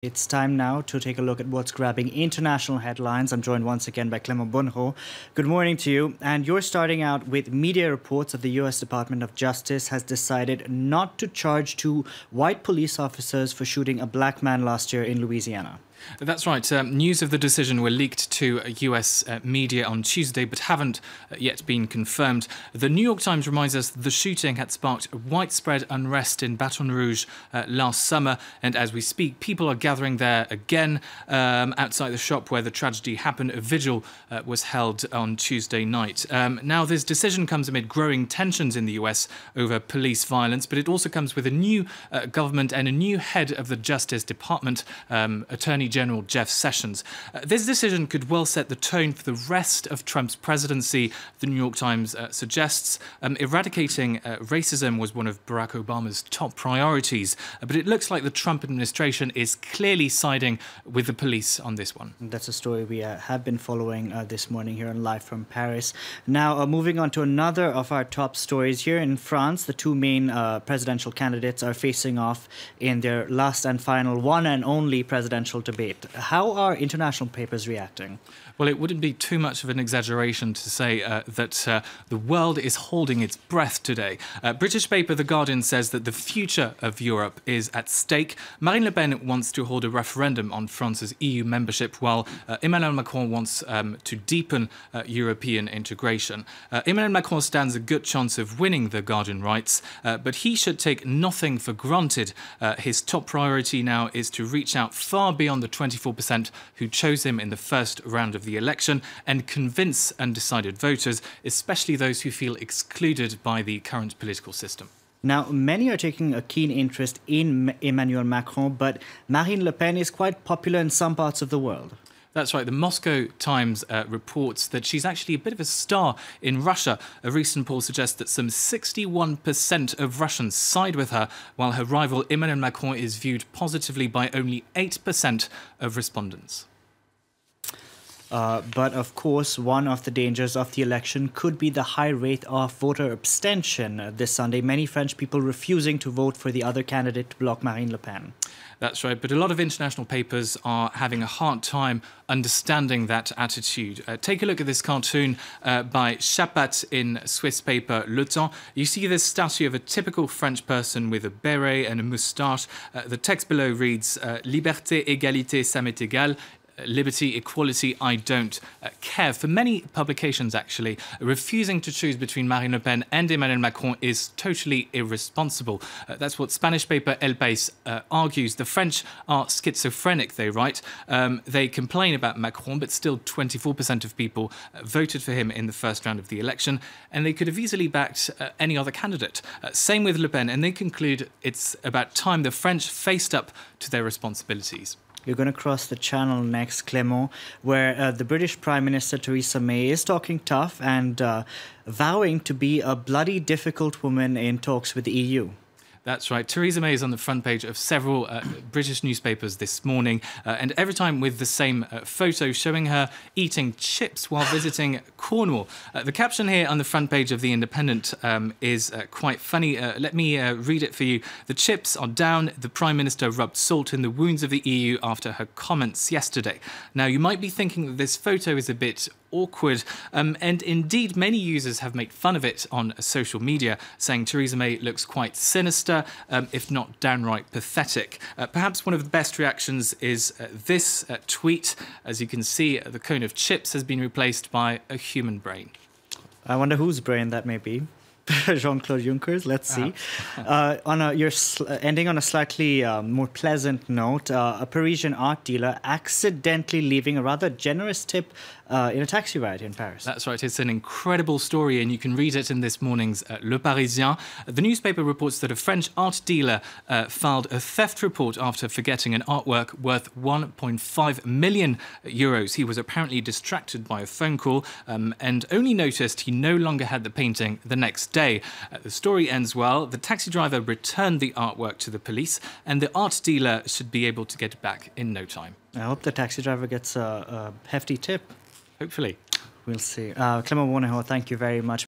It's time now to take a look at what's grabbing international headlines. I'm joined once again by Clément Bonneau. Good morning to you. And you're starting out with media reports that the U.S. Department of Justice has decided not to charge two white police officers for shooting a black man last year in Louisiana. That's right. News of the decision were leaked to US media on Tuesday, but haven't yet been confirmed. The New York Times reminds us the shooting had sparked widespread unrest in Baton Rouge last summer. And as we speak, people are gathering there again outside the shop where the tragedy happened. A vigil was held on Tuesday night. Now, this decision comes amid growing tensions in the US over police violence, but it also comes with a new government and a new head of the Justice Department, Attorney General Jeff Sessions. This decision could well set the tone for the rest of Trump's presidency, the New York Times suggests. Eradicating racism was one of Barack Obama's top priorities, but it looks like the Trump administration is clearly siding with the police on this one. That's a story we have been following this morning here on Live from Paris. Now, moving on to another of our top stories here in France, the two main presidential candidates are facing off in their last and final one and only presidential debate. How are international papers reacting? Well, it wouldn't be too much of an exaggeration to say that the world is holding its breath today. British paper The Guardian says that the future of Europe is at stake. Marine Le Pen wants to hold a referendum on France's EU membership, while Emmanuel Macron wants to deepen European integration. Emmanuel Macron stands a good chance of winning, The Guardian writes, but he should take nothing for granted. His top priority now is to reach out far beyond the 24% who chose him in the first round of the election and convince undecided voters, especially those who feel excluded by the current political system. Now, many are taking a keen interest in Emmanuel Macron, but Marine Le Pen is quite popular in some parts of the world. That's right. The Moscow Times reports that she's actually a bit of a star in Russia. A recent poll suggests that some 61% of Russians side with her, while her rival Emmanuel Macron is viewed positively by only 8% of respondents. But of course, one of the dangers of the election could be the high rate of voter abstention this Sunday. Many French people refusing to vote for the other candidate to block Marine Le Pen. That's right, but a lot of international papers are having a hard time understanding that attitude. Take a look at this cartoon by Chapat in Swiss paper Le Temps. You see this statue of a typical French person with a beret and a moustache. The text below reads, Liberté, égalité, ça m'est égal. Liberty, equality, I don't care. For many publications, actually, refusing to choose between Marine Le Pen and Emmanuel Macron is totally irresponsible. That's what Spanish paper El País argues. The French are schizophrenic, they write. They complain about Macron, but still 24% of people voted for him in the first round of the election, and they could have easily backed any other candidate. Same with Le Pen, and they conclude it's about time the French faced up to their responsibilities. You're going to cross the channel next, Clément, where the British Prime Minister Theresa May is talking tough and vowing to be a bloody difficult woman in talks with the EU. That's right. Theresa May is on the front page of several British newspapers this morning, and every time with the same photo showing her eating chips while visiting Cornwall. The caption here on the front page of The Independent is quite funny. Let me read it for you. The chips are down. The Prime Minister rubbed salt in the wounds of the EU after her comments yesterday. Now, you might be thinking that this photo is a bit awkward, and indeed many users have made fun of it on social media, saying Theresa May looks quite sinister, if not downright pathetic. Perhaps one of the best reactions is this tweet. As you can see, the cone of chips has been replaced by a human brain. I wonder whose brain that may be. Jean-Claude Juncker's, let's see. You're ending on a slightly more pleasant note. A Parisian art dealer accidentally leaving a rather generous tip in a taxi ride in Paris. That's right. It's an incredible story, and you can read it in this morning's Le Parisien. The newspaper reports that a French art dealer filed a theft report after forgetting an artwork worth 1.5 million euros. He was apparently distracted by a phone call and only noticed he no longer had the painting the next day. The story ends well. The taxi driver returned the artwork to the police, and the art dealer should be able to get it back in no time. I hope the taxi driver gets a hefty tip. Hopefully. We'll see. Clément Bonneau, thank you very much.